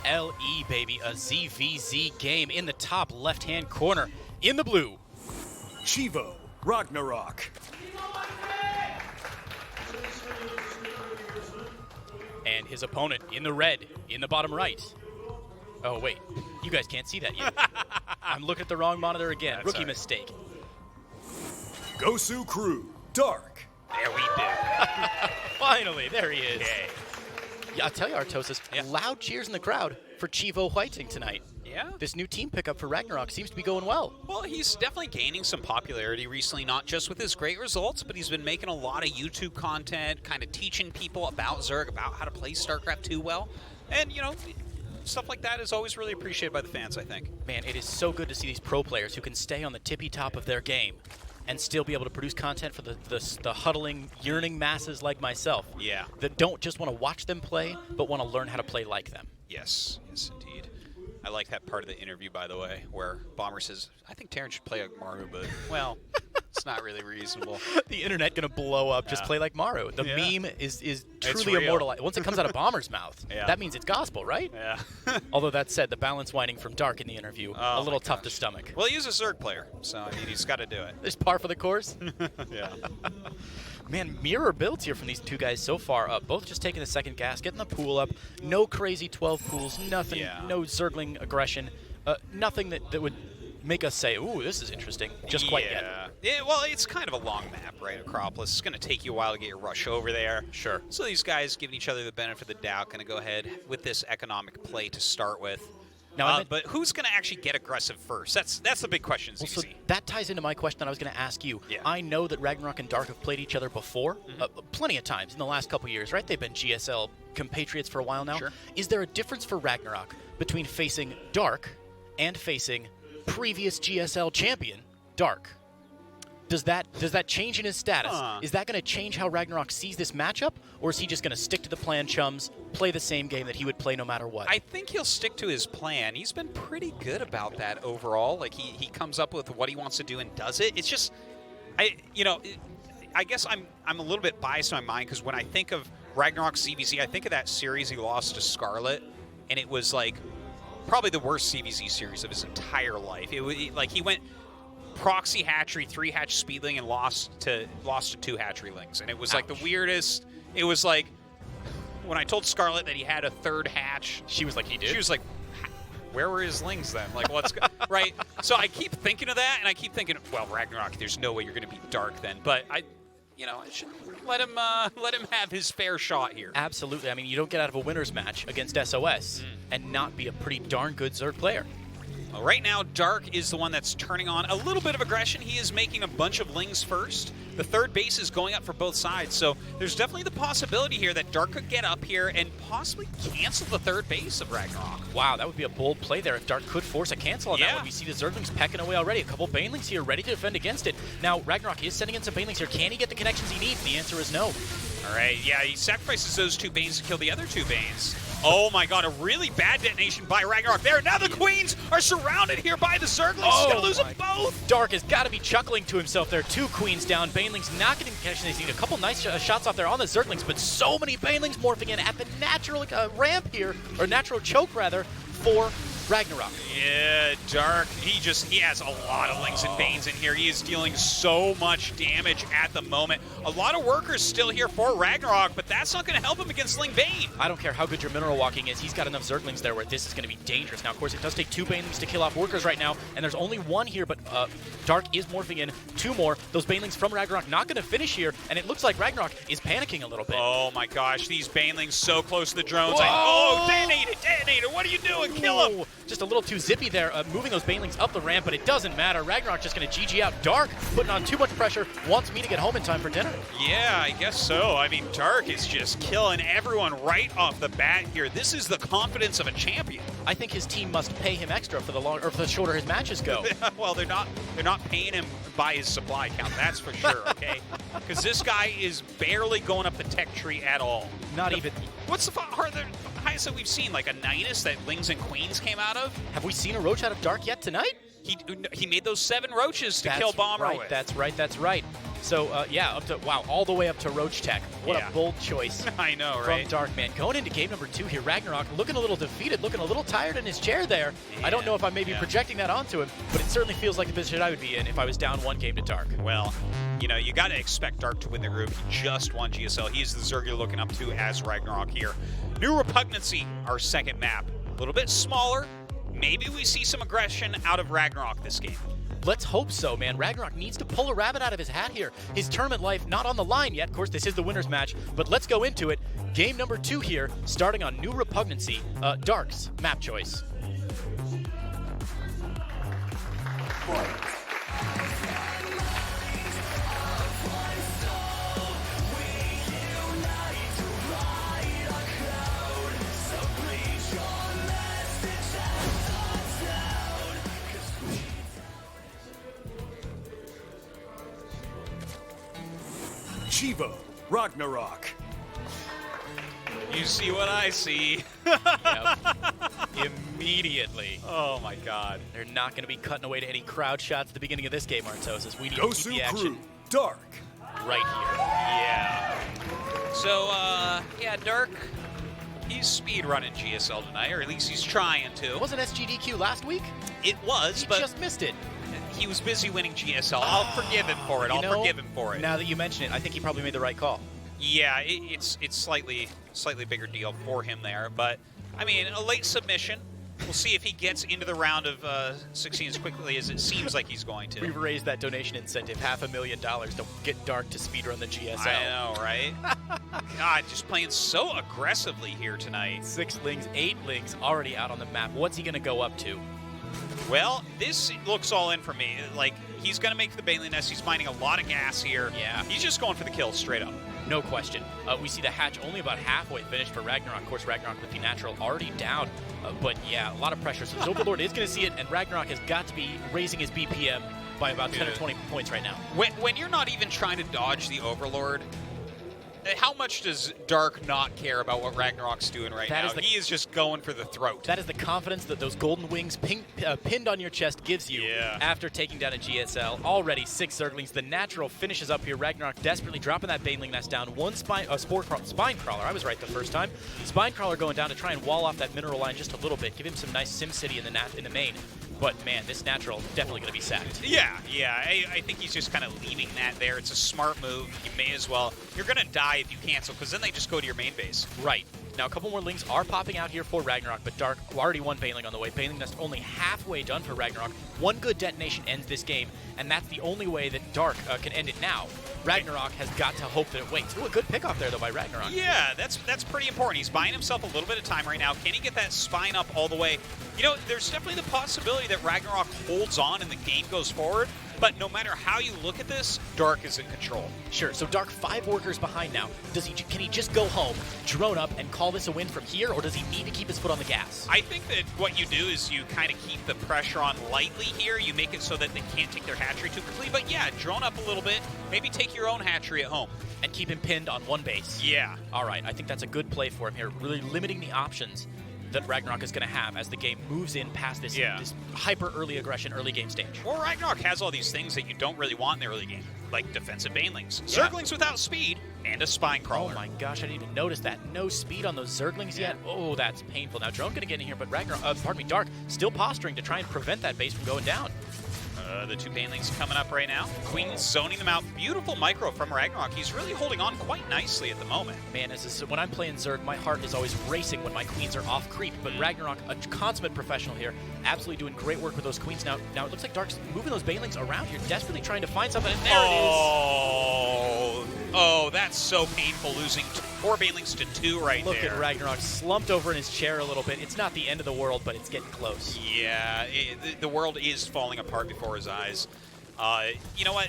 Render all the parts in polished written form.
GSLE, baby, a ZvZ game in the top left-hand corner. In the blue, Chivo, RagnaroK. and his opponent in the red, in the bottom right. Oh, wait. You guys can't see that yet. I'm looking at the wrong monitor again. That's Rookie right. mistake. Gosu Crew, Dark. There we do. Finally, there he is. Yay. Yeah, I'll tell you, Artosis, loud cheers in the crowd for Chivo Whiting tonight. Yeah. This new team pickup for RagnaroK seems to be going well. Well, he's definitely gaining some popularity recently, not just with his great results, but he's been making a lot of YouTube content, kind of teaching people about Zerg, about how to play StarCraft 2 well. And, you know, stuff like that is always really appreciated by the fans, I think. Man, it is so good to see these pro players who can stay on the tippy top of their game and still be able to produce content for the huddling, yearning masses like myself. Yeah. That don't just want to watch them play, but want to learn how to play like them. Yes, yes, indeed. I like that part of the interview, by the way, where Bomber says, I think Terran should play like Maru, but, well, it's not really reasonable. The internet gonna blow up. Just play like Maru. The Yeah. meme is It's truly real. immortalized. Once it comes out of Bomber's mouth, Yeah. that means it's gospel, right? Yeah. Although that said, the balance whining from Dark in the interview, a little tough to stomach. Well, he's a Zerg player, so, I mean, he's got to do it. It's par for the course. Yeah. Man, mirror builds here from these two guys so far. Both just taking the second gas, getting the pool up. No crazy 12 pools, nothing, no Zergling aggression. Nothing that would make us say, ooh, this is interesting. Just quite yet. Yeah, well, it's kind of a long map, right? Acropolis. It's going to take you a while to get your rush over there. Sure. So these guys giving each other the benefit of the doubt, going to go ahead with this economic play to start with. Now, But who's going to actually get aggressive first? That's the big question, ZvZ. So that ties into my question that I was going to ask you. Yeah. I know that RagnaroK and Dark have played each other before, plenty of times in the last couple years, right? They've been GSL compatriots for a while now. Sure. Is there a difference for RagnaroK between facing Dark and facing previous GSL champion Dark? Does that change in his status? Is that going to change how RagnaroK sees this matchup, or is he just going to stick to the plan, chums, play the same game that he would play no matter what? I think he'll stick to his plan. He's been pretty good about that overall. Like, he comes up with what he wants to do and does it. It's just, I guess I'm a little bit biased in my mind, because when I think of RagnaroK ZvZ, I think of that series he lost to Scarlet, and it was, like, probably the worst ZvZ series of his entire life. Like, he went proxy hatchery, 3 hatch speedling, and lost to 2 hatcherylings, and it was like the weirdest. It was like when I told Scarlet that he had a 3rd hatch, she was like, he did. She was like, where were his lings then? Like, what's right? So I keep thinking of that, and I keep thinking, well, RagnaroK, there's no way you're going to beat Dark then. But I should let him have his fair shot here. Absolutely. I mean, you don't get out of a winner's match against SOS and not be a pretty darn good Zerg player. Well, right now, Dark is the one that's turning on a little bit of aggression. He is making a bunch of lings first. The 3rd base is going up for both sides, so there's definitely the possibility here that Dark could get up here and possibly cancel the 3rd base of RagnaroK. Wow, that would be a bold play there if Dark could force a cancel on that one. We see the Zerglings pecking away already. A couple Banelings here ready to defend against it. Now, RagnaroK is sending in some Banelings here. Can he get the connections he needs? The answer is no. All right, yeah, he sacrifices those 2 Banes to kill the other 2 Banes. Oh my god, a really bad detonation by RagnaroK there. Now the Queens are surrounded here by the Zerglings. He's going to lose them both. Dark has got to be chuckling to himself there. 2 Queens down. Banelings not getting the connection they need. A couple nice shots off there on the Zerglings, but so many Banelings morphing in at the natural ramp here, or natural choke rather, for RagnaroK. Yeah, Dark, he has a lot of Lings and Banes in here. He is dealing so much damage at the moment. A lot of workers still here for RagnaroK, but that's not going to help him against Ling Bane. I don't care how good your mineral walking is. He's got enough Zerglings there where this is going to be dangerous. Now, of course, it does take 2 Banelings to kill off workers right now, and there's only 1 here, but Dark is morphing in 2 more. Those Banelings from RagnaroK not going to finish here, and it looks like RagnaroK is panicking a little bit. Oh my gosh, these Banelings so close to the drones. Whoa! Detonate it, what are you doing? Kill him! Just a little too zippy there, moving those Banelings up the ramp, but it doesn't matter. RagnaroK just going to GG out. Dark putting on too much pressure, wants me to get home in time for dinner. Yeah, I guess so. I mean, Dark is just killing everyone right off the bat here. This is the confidence of a champion. I think his team must pay him extra for for the shorter his matches go. Well, they're not paying him by his supply count, that's for sure, okay? Because this guy is barely going up the tech tree at all. Not even. What's the highest that we've seen? Like a Nidus that Lings and Queens came out of? Have we seen a Roach out of Dark yet tonight? He made those 7 roaches to kill Bomber with. That's right. So, yeah, up to, wow, all the way up to Roach Tech. What a bold choice. I know, from right? Dark, man. Going into game number 2 here, RagnaroK looking a little defeated, looking a little tired in his chair there. Yeah, I don't know if I'm maybe projecting that onto him, but it certainly feels like the position I would be in if I was down 1 game to Dark. Well, you know, you got to expect Dark to win the group. He just won GSL. He's the Zerg you're looking up to as RagnaroK here. New Repugnancy, our second map. A little bit smaller. Maybe we see some aggression out of RagnaroK this game. Let's hope so, man. RagnaroK needs to pull a rabbit out of his hat here. His tournament life not on the line yet. Of course, this is the winner's match, but let's go into it. Game number 2 here, starting on New Repugnancy. Dark's map choice. RagnaroK. You see what I see. Yep. Immediately. Oh my God. They're not going to be cutting away to any crowd shots at the beginning of this game, Artosis. We need to keep the Bo3 action crew, Dark. right here. Yeah. So, yeah, Dark, he's speed running GSL tonight, or at least he's trying to. Wasn't SGDQ last week? It was, He but just missed it. he was busy winning GSL. I'll forgive him for it. You know, Forgive him for it. Now that you mention it, I think he probably made the right call. Yeah, it's slightly bigger deal for him there, but I mean, a late submission. We'll see if he gets into the round of 16 as quickly as it seems like he's going to. We've raised that donation incentive $500,000 to get Dark to speedrun the GSL. I know, right? God, just playing so aggressively here tonight. 6 lings, 8 lings already out on the map. What's he going to go up to? Well, this looks all in for me. Like, he's going to make the Bailey Nest. He's mining a lot of gas here. Yeah. He's just going for the kill straight up. No question. We see the hatch only about halfway finished for RagnaroK. Of course, RagnaroK with the natural already down. But yeah, a lot of pressure. So his Overlord is going to see it, and RagnaroK has got to be raising his BPM by about 10 or 20 points right now. When you're not even trying to dodge the Overlord, how much does Dark not care about what RagnaroK's doing right now? He is just going for the throat. That is the confidence that those golden wings pinned on your chest gives you after taking down a GSL. Already 6 Zerglings. The natural finishes up here. RagnaroK desperately dropping that Baneling Nest down. One Spine Crawler. I was right the first time. Spine Crawler going down to try and wall off that mineral line just a little bit. Give him some nice SimCity in the main. But, man, this natural definitely going to be sacked. Yeah. I think he's just kind of leaving that there. It's a smart move. You may as well. You're going to die if you cancel, because then they just go to your main base. Right. Now, a couple more lings are popping out here for RagnaroK, but Dark already one Baneling on the way. Baneling Nest only halfway done for RagnaroK. One good detonation ends this game, and that's the only way that Dark can end it now. RagnaroK has got to hope that it waits. Ooh, a good pick off there, though, by RagnaroK. Yeah, that's pretty important. He's buying himself a little bit of time right now. Can he get that spine up all the way? You know, there's definitely the possibility that RagnaroK holds on and the game goes forward, but no matter how you look at this, Dark is in control. Sure, so Dark 5 workers behind now. Can he just go home, drone up, and call this a win from here, or does he need to keep his foot on the gas? I think that what you do is you kind of keep the pressure on lightly here. You make it so that they can't take their hatchery too quickly, but yeah, drone up a little bit. Maybe take your own hatchery at home. And keep him pinned on one base. Yeah. All right, I think that's a good play for him here, really limiting the options that RagnaroK is going to have as the game moves in past this hyper early aggression, early game stage. Well, RagnaroK has all these things that you don't really want in the early game, like defensive Banelings, Zerglings without speed, and a Spine Crawler. Oh my gosh, I didn't even notice that. No speed on those Zerglings yet. Oh, that's painful. Now, Drone going to get in here, but Dark still posturing to try and prevent that base from going down. The 2 Banelings coming up right now. Queen zoning them out. Beautiful micro from RagnaroK. He's really holding on quite nicely at the moment. Man, when I'm playing Zerg, my heart is always racing when my queens are off creep. But RagnaroK, a consummate professional here, absolutely doing great work with those queens. Now it looks like Dark's moving those Banelings around here, desperately trying to find something. And there it is. Oh, that's so painful, losing 4 Banelings to 2 right there. there. Look at RagnaroK slumped over in his chair a little bit. It's not the end of the world, but it's getting close. Yeah, the world is falling apart before his eyes. You know what?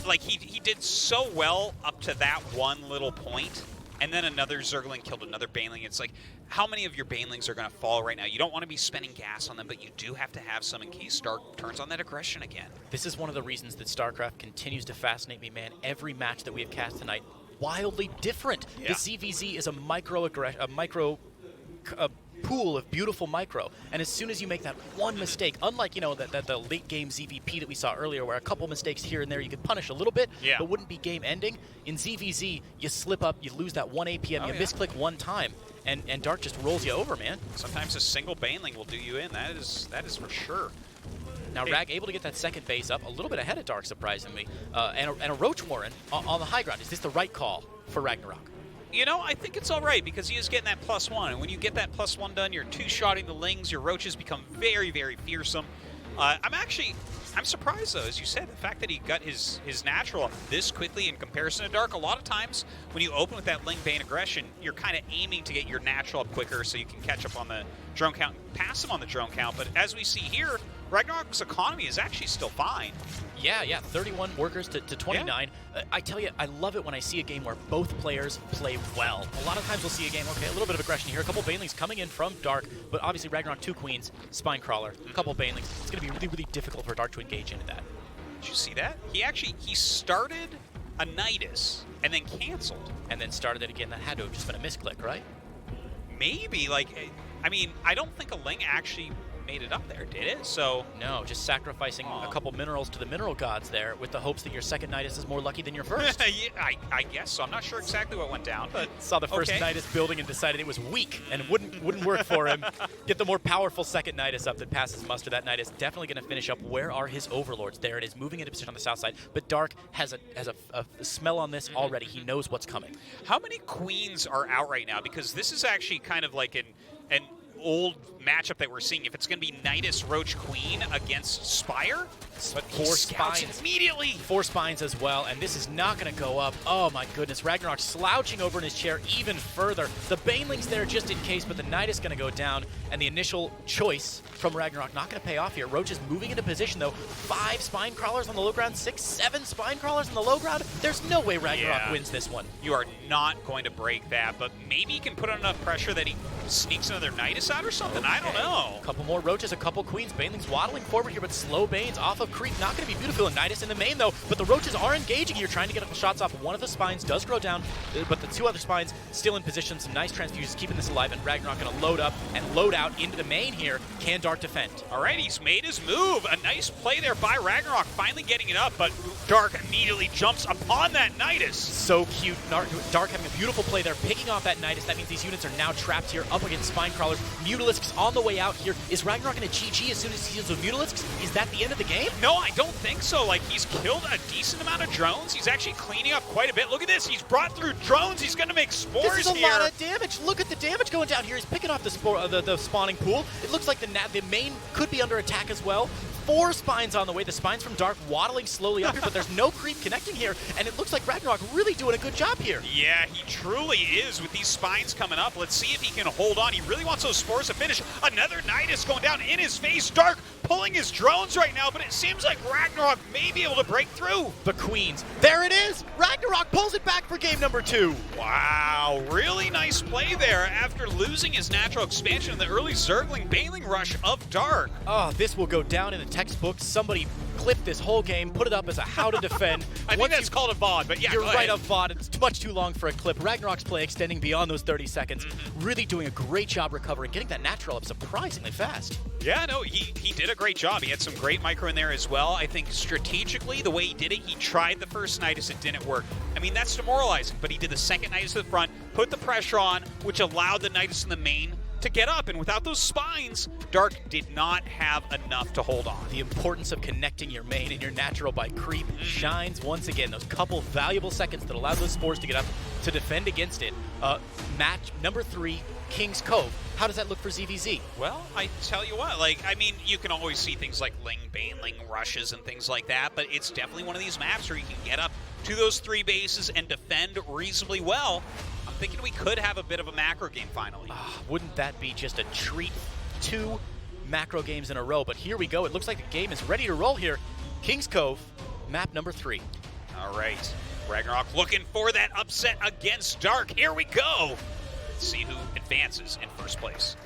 Like, he did so well up to that one little point, and then another Zergling killed another Baneling. It's like, how many of your Banelings are going to fall right now? You don't want to be spending gas on them, but you do have to have some in case Dark turns on that aggression again. This is one of the reasons that StarCraft continues to fascinate me, man. Every match that we have cast tonight, wildly different. Yeah. The ZvZ is a micro pool of beautiful micro, and as soon as you make that one mistake, unlike the late game ZVP that we saw earlier, where a couple mistakes here and there you could punish a little bit, but wouldn't be game ending. In ZvZ, you slip up, you lose that one APM, you misclick one time, and Dark just rolls you over, man. Sometimes a single Baneling will do you in. That is for sure. Now, Rag able to get that second base up, a little bit ahead of Dark, surprisingly, and a Roach Warren on the high ground. Is this the right call for RagnaroK? You know, I think it's all right because he is getting that +1. And when you get that +1 done, you're two-shotting the Lings. Your Roaches become very, very fearsome. I'm surprised, though, as you said, the fact that he got his natural up this quickly in comparison to Dark. A lot of times when you open with that Ling Bane aggression, you're kind of aiming to get your natural up quicker so you can catch up on the drone count, pass him on the drone count. But as we see here, RagnaroK's economy is actually still fine. Yeah, 31 workers to 29. Yeah. I tell you, I love it when I see a game where both players play well. A lot of times we'll see a game, okay, a little bit of aggression here, a couple Banelings coming in from Dark, but obviously RagnaroK 2 Queens, Spine Crawler, a couple Banelings. It's going to be really, really difficult for Dark to engage into that. Did you see that? He started a Nidus and then canceled. And then started it again. That had to have just been a misclick, right? Maybe. I don't think a Ling actually made it up there, did it? So no, just sacrificing a couple minerals to the mineral gods there with the hopes that your second Nidus is more lucky than your first. Yeah, I guess so. I'm not sure exactly what went down, but saw the first Nidus building and decided it was weak and wouldn't work for him. Get the more powerful second Nidus up that passes muster. That Nidus definitely going to finish up. Where are his overlords? There it is, moving into position on the south side. But Dark has a smell on this already. He knows what's coming. How many Queens are out right now? Because this is actually kind of like an old matchup that we're seeing. If it's going to be Nidus Roach Queen against Spire, but 4 spines immediately. 4 spines as well, and this is not going to go up. Oh my goodness, RagnaroK slouching over in his chair even further. The Baneling's there just in case, but the Nidus going to go down, and the initial choice from RagnaroK not going to pay off here. Roach is moving into position though. 5 spine crawlers on the low ground, 6, 7 spine crawlers on the low ground. There's no way RagnaroK wins this one. You are not going to break that, but maybe he can put on enough pressure that he sneaks another Nidus out or something. I don't know. A couple more Roaches, a couple Queens. Baneling's waddling forward here, but slow Banes off of creep. Not going to be beautiful. And Nidus in the main, though. But the Roaches are engaging here, trying to get shots off. One of the spines does grow down, but the 2 other spines still in position. Some nice transfusions keeping this alive, and RagnaroK going to load up and load out into the main here. Can Dark defend? All right, he's made his move. A nice play there by RagnaroK, finally getting it up, but Dark immediately jumps upon that Nidus. So cute. Dark having a beautiful play there, picking off that Nidus. That means these units are now trapped here up against Spine Crawlers. Mutalisks on the way out here. Is RagnaroK going to GG as soon as he deals with Mutalisks? Is that the end of the game? No, I don't think so. Like, he's killed a decent amount of drones. He's actually cleaning up quite a bit. Look at this. He's brought through drones. He's going to make spores here. This is a lot of damage. Look at the damage going down here. He's picking off the spawning pool. It looks like the main could be under attack as well. 4 spines on the way. The spines from Dark waddling slowly up here, but there's no creep connecting here, and it looks like RagnaroK really doing a good job here. Yeah, he truly is with these spines coming up. Let's see if he can hold on. He really wants those spores to finish. Another Nidus going down in his face. Dark pulling his drones right now, but it seems like RagnaroK may be able to break through. The Queens. There it is! RagnaroK pulls it back for game number 2. Wow, really nice play there after losing his natural expansion in the early Zergling Baneling rush of Dark. Oh, this will go down in the textbooks. Somebody clip this whole game, put it up as a how to defend. I think that's called a VOD, but yeah, you're right, a VOD. It's much too long for a clip. RagnaroK's play extending beyond those 30 seconds. Really doing a great job recovering, getting that natural up surprisingly fast. Yeah, no, he did a great job. He had some great micro in there as well. I think strategically, the way he did it, he tried the first Nidus, it didn't work. I mean, that's demoralizing, but he did the second Nidus to the front, put the pressure on, which allowed the Nidus in the main to get up, and without those spines, Dark did not have enough to hold on. The importance of connecting your main and your natural by creep shines once again. Those couple valuable seconds that allow those spores to get up to defend against it. Match number 3, King's Cove. How does that look for ZvZ? Well, I tell you what, like, I mean, you can always see things like Ling, Baneling rushes and things like that, but it's definitely one of these maps where you can get up to those 3 bases and defend reasonably well. I'm thinking we could have a bit of a macro game finally. Wouldn't that be just a treat? 2 macro games in a row, but here we go. It looks like the game is ready to roll here. King's Cove, map number 3. All right, RagnaroK looking for that upset against Dark. Here we go. Let's see who advances in first place.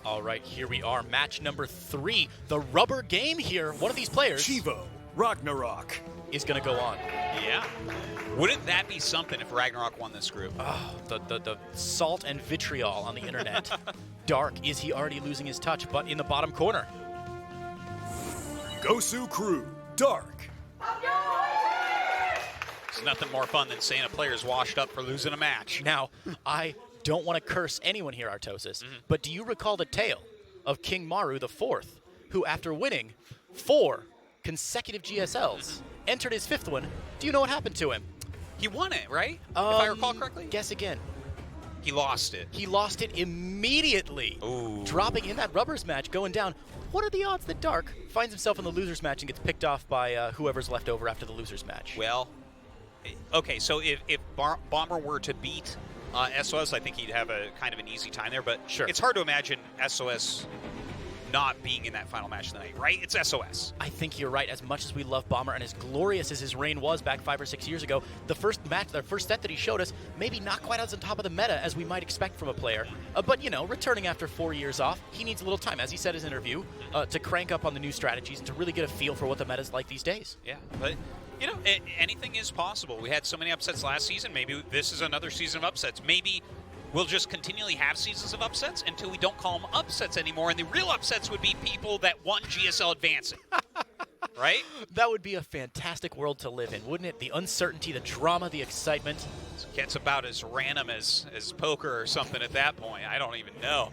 All right, here we are. Match number 3. The rubber game here. One of these players RagnaroK. is going to go on. Yeah. Wouldn't that be something if RagnaroK won this group? Oh, the salt and vitriol on the internet. Dark, is he already losing his touch? But in the bottom corner. Gosu Crew, Dark. It's nothing more fun than saying a player's washed up for losing a match. Now, I don't want to curse anyone here, Artosis, but do you recall the tale of King Maru IV, who after winning 4 consecutive GSLs, entered his 5th one? Do you know what happened to him? He won it, right? If I recall correctly? Guess again. He lost it. He lost it immediately, Ooh. dropping in that rubbers match, going down. What are the odds that Dark finds himself in the losers match and gets picked off by whoever's left over after the losers match? Well, okay, so if Bomber were to beat SOS, I think he'd have a kind of an easy time there, but Sure. It's hard to imagine SOS not being in that final match tonight, right? It's SOS. I think you're right. As much as we love Bomber and as glorious as his reign was back 5 or 6 years ago, the first match, the first set that he showed us, maybe not quite as on top of the meta as we might expect from a player. But, you know, returning after 4 years off, he needs a little time, as he said in his interview, to crank up on the new strategies and to really get a feel for what the meta's like these days. Yeah, but, you know, anything is possible. We had so many upsets last season. Maybe this is another season of upsets. Maybe we'll just continually have seasons of upsets until we don't call them upsets anymore, and the real upsets would be people that won GSL advancing, right? That would be a fantastic world to live in, wouldn't it? The uncertainty, the drama, the excitement. It gets about as random as poker or something at that point. I don't even know.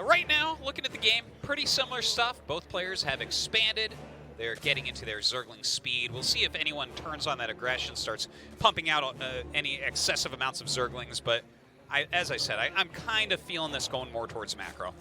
Right now, looking at the game, pretty similar stuff. Both players have expanded. They're getting into their Zergling speed. We'll see if anyone turns on that aggression, starts pumping out any excessive amounts of Zerglings, but as I said, I'm kind of feeling this going more towards macro.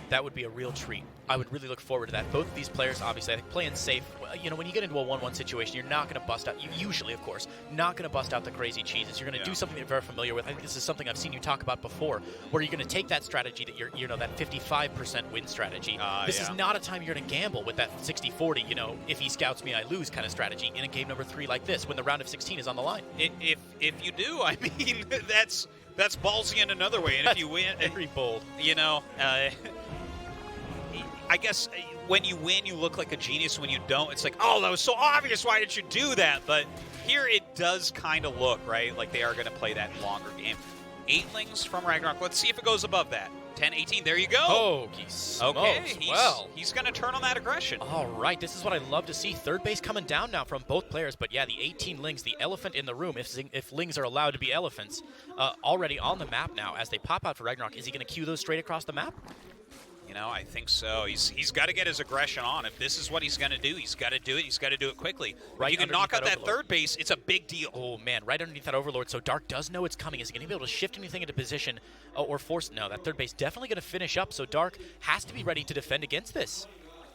That would be a real treat. I would really look forward to that. Both of these players, obviously, I think playing safe. You know, when you get into a 1-1 situation, you're not going to bust out, usually, of course, not going to bust out the crazy cheeses. You're going to do something that you're very familiar with. I think this is something I've seen you talk about before, where you're going to take that strategy that you're, you know, that 55% win strategy. This is not a time you're going to gamble with that 60-40, you know, if he scouts me, I lose kind of strategy in a game number 3 like this, when the round of 16 is on the line. If you do, I mean, that's ballsy in another way. And if you win, very bold. You know, I guess when you win, you look like a genius. When you don't, it's like, oh, that was so obvious. Why did you do that? But here it does kind of look, right, like they are going to play that longer game. 8lings from RagnaroK. Let's see if it goes above that. 10, 18, there you go. Oh, he's okay. He's going to turn on that aggression. All right, this is what I love to see. Third base coming down now from both players. But yeah, the 18 lings, the elephant in the room, if lings are allowed to be elephants, already on the map now as they pop out for RagnaroK. Is he going to cue those straight across the map? You know, I think so. He's got to get his aggression on. If this is what he's going to do, he's got to do it. He's got to do it quickly. Right, if you can knock out that third base, it's a big deal. Oh, man, right underneath that Overlord. So Dark does know it's coming. Is he going to be able to shift anything into position or force? No, that third base definitely going to finish up. So Dark has to be ready to defend against this.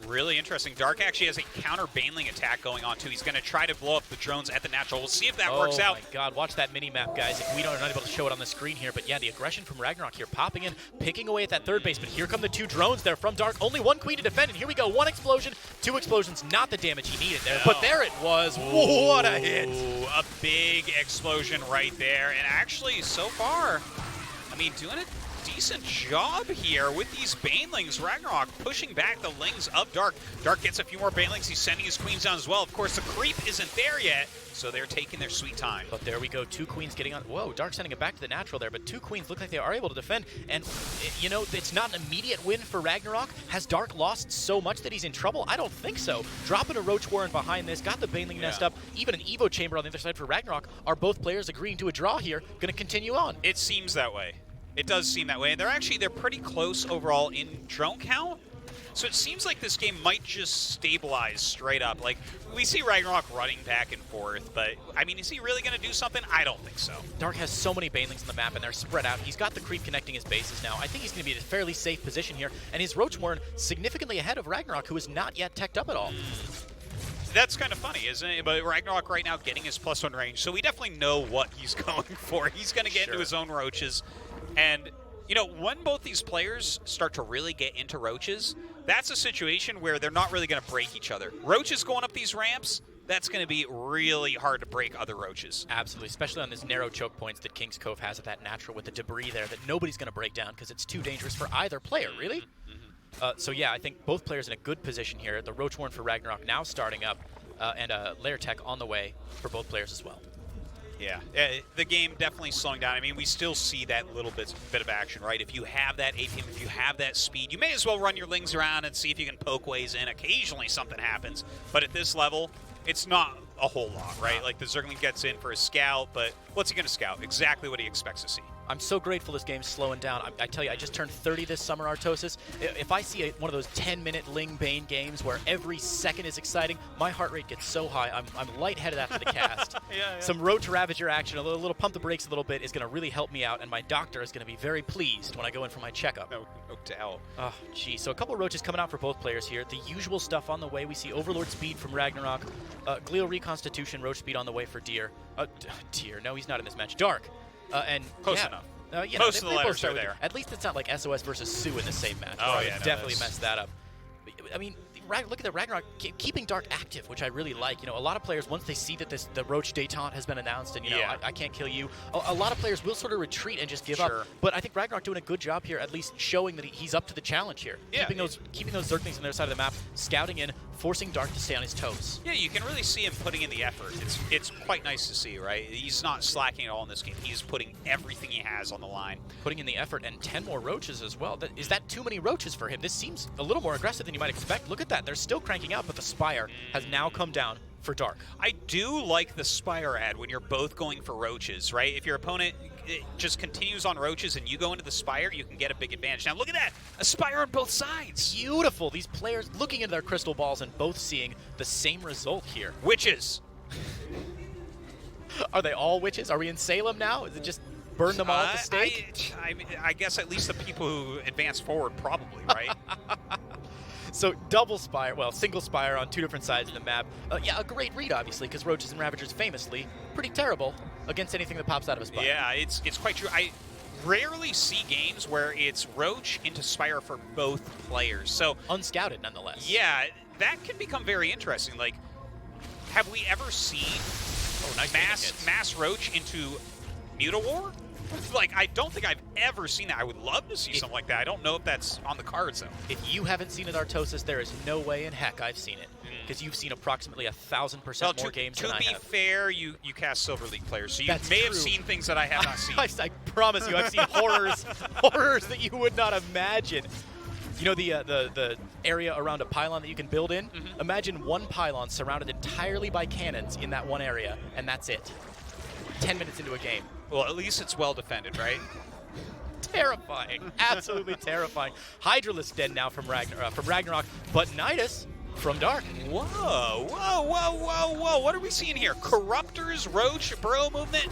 Really interesting. Dark actually has a counter Baneling attack going on, too. He's going to try to blow up the drones at the natural. We'll see if that works out. Oh, my God. Watch that mini-map, guys. If we are not able to show it on the screen here. But, yeah, the aggression from RagnaroK here, popping in, picking away at that third base. But here come the 2 drones there from Dark. Only 1 queen to defend. And here we go. 1 explosion, 2 explosions. Not the damage he needed there. No. But there it was. Ooh, what a hit. A big explosion right there. And actually, so far, I mean, doing it decent job here with these Banelings. RagnaroK pushing back the lings of Dark. Dark gets a few more Banelings. He's sending his queens down as well. Of course, the creep isn't there yet, so they're taking their sweet time. But there we go. 2 queens getting on. Whoa, Dark sending it back to the natural there, but 2 queens look like they are able to defend. And, you know, it's not an immediate win for RagnaroK. Has Dark lost so much that he's in trouble? I don't think so. Dropping a Roach Warren behind this, got the Baneling nest up, even an Evo Chamber on the other side for RagnaroK. Are both players agreeing to a draw here? Going to continue on? It seems that way. It does seem that way. And they're pretty close overall in drone count. So it seems like this game might just stabilize straight up. Like, we see RagnaroK running back and forth, but, I mean, is he really going to do something? I don't think so. Dark has so many Banelings on the map, and they're spread out. He's got the creep connecting his bases now. I think he's going to be in a fairly safe position here, and his Roach Warren significantly ahead of RagnaroK, who is not yet teched up at all. That's kind of funny, isn't it? But RagnaroK right now getting his +1 range, so we definitely know what he's going for. He's going to get into his own Roaches. And, you know, when both these players start to really get into Roaches, that's a situation where they're not really going to break each other. Roaches going up these ramps, that's going to be really hard to break other roaches. Absolutely, especially on these narrow choke points that King's Cove has at that natural with the debris there that nobody's going to break down because it's too dangerous for either player, really. So yeah, I think both players in a good position here. The Roach Warren for RagnaroK now starting up, and Lair Tech on the way for both players as well. Yeah, the game definitely slowing down. I mean, we still see that little bit of action, right? If you have that APM, if you have that speed, you may as well run your lings around and see if you can poke ways in. Occasionally something happens, but at this level, it's not a whole lot, right? Like the Zergling gets in for a scout, but what's he going to scout? Exactly what he expects to see. I'm so grateful this game's slowing down. I tell you, I just turned 30 this summer, Artosis. If I see one of those 10-minute Ling Bane games where every second is exciting, my heart rate gets so high. I'm lightheaded after the cast. Yeah. Some Roach Ravager action, a little pump the brakes a little bit is going to really help me out, and my doctor is going to be very pleased when I go in for my checkup. No doubt. Oh, geez. So a couple of Roaches coming out for both players here. The usual stuff on the way. We see Overlord speed from RagnaroK. Glio Reconstitution, Roach speed on the way for Deer. Deer. No, he's not in this match. Dark. And Close yeah, enough. Most of the letters are there. At least it's not like SOS versus Sue in the same match. Oh, yeah. no, Definitely messed that up. I mean, look at the RagnaroK keeping Dark active, which I really like. You know, a lot of players, once they see that the Roach Détente has been announced and, you know, I can't kill you, a lot of players will sort of retreat and just give up. But I think RagnaroK doing a good job here, at least showing that he's up to the challenge here. Yeah. Keeping those Zerglings on their side of the map, scouting in, forcing Dark to stay on his toes. Yeah, you can really see him putting in the effort. It's quite nice to see, right? He's not slacking at all in this game. He's putting everything he has on the line. Putting in the effort, and 10 more Roaches as well. Is that too many Roaches for him? This seems a little more aggressive than you might expect. Look at that. They're still cranking out, but the Spire has now come down for Dark. I do like the Spire ad when you're both going for Roaches, right? If your opponent just continues on Roaches and you go into the Spire, you can get a big advantage. Now look at that! A Spire on both sides! Beautiful! These players looking into their crystal balls and both seeing the same result here. Witches! Are they all witches? Are we in Salem now? Is it just burn them all at the stake? I guess at least the people who advance forward probably, right? So double Spire, well, single Spire on two different sides of the map. Yeah, a great read, obviously, because Roaches and Ravagers famously pretty terrible against anything that pops out of a Spire. Yeah, it's quite true. I rarely see games where it's Roach into Spire for both players. So unscouted, nonetheless. Yeah, that can become very interesting. Like, have we ever seen mass Roach into Mutawar? Like, I don't think I've ever seen that. I would love to see something like that. I don't know if that's on the cards, though. If you haven't seen it, Artosis, there is no way in heck I've seen it. Because you've seen approximately 1,000% more games than I have. To be fair, you cast Silver League players, so you That's may true. have seen things that I have not seen. I promise you, I've seen horrors that you would not imagine. You know the area around a pylon that you can build in? Imagine one pylon surrounded entirely by cannons in that one area, and that's it. 10 minutes into a game. Well, at least it's well defended, right? Terrifying. Absolutely terrifying. Hydralisk dead now from RagnaroK, but Nidus from Dark. Whoa, whoa, whoa, whoa, whoa. What are we seeing here? Corruptors, Roach, Bro movement,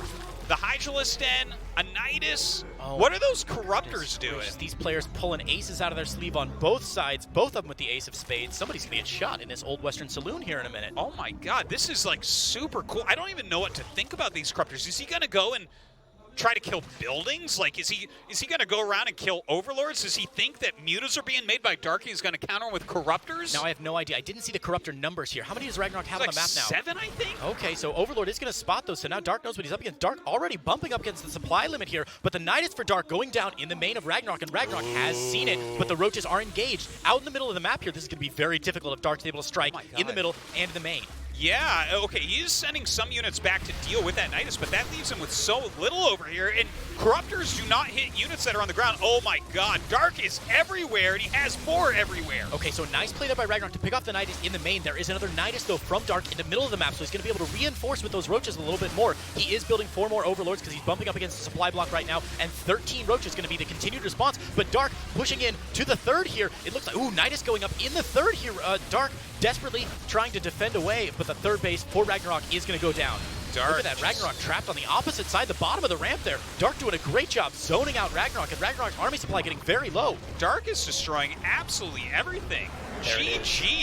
the Hydralisk Den, a Nidus. What are those Corruptors doing? These players pulling aces out of their sleeve on both sides, both of them with the Ace of Spades. Somebody's going to get shot in this Old Western Saloon here in a minute. Oh my god, this is like super cool. I don't even know what to think about these Corruptors. Is he going to go and try to kill buildings? Like, is he going to go around and kill Overlords? Does he think that mutas are being made by Dark and he's going to counter with Corruptors? Now, I have no idea. I didn't see the Corruptor numbers here. How many does RagnaroK have on the map now? 7, I think? Okay, so Overlord is going to spot those, so now Dark knows what he's up against. Dark already bumping up against the supply limit here, but the Nidus for Dark going down in the main of RagnaroK, and RagnaroK has seen it, but the Roaches are engaged. Out in the middle of the map here, this is going to be very difficult if Dark's able to strike in the middle and the main. Yeah, okay, he's sending some units back to deal with that Nidus, but that leaves him with so little over here, and Corruptors do not hit units that are on the ground. Oh my god, Dark is everywhere, and he has more everywhere. Okay, so nice play there by RagnaroK to pick off the Nidus in the main. There is another Nidus, though, from Dark in the middle of the map, so he's going to be able to reinforce with those Roaches a little bit more. He is building 4 more Overlords because he's bumping up against the supply block right now, and 13 Roaches going to be the continued response, but Dark pushing in to the third here. It looks like, ooh, Nidus going up in the third here. Dark desperately trying to defend away, but the third base for RagnaroK is going to go down. Dark. Look at that, RagnaroK trapped on the opposite side, the bottom of the ramp there. Dark doing a great job zoning out RagnaroK, and RagnaroK's army supply getting very low. Dark is destroying absolutely everything. GG.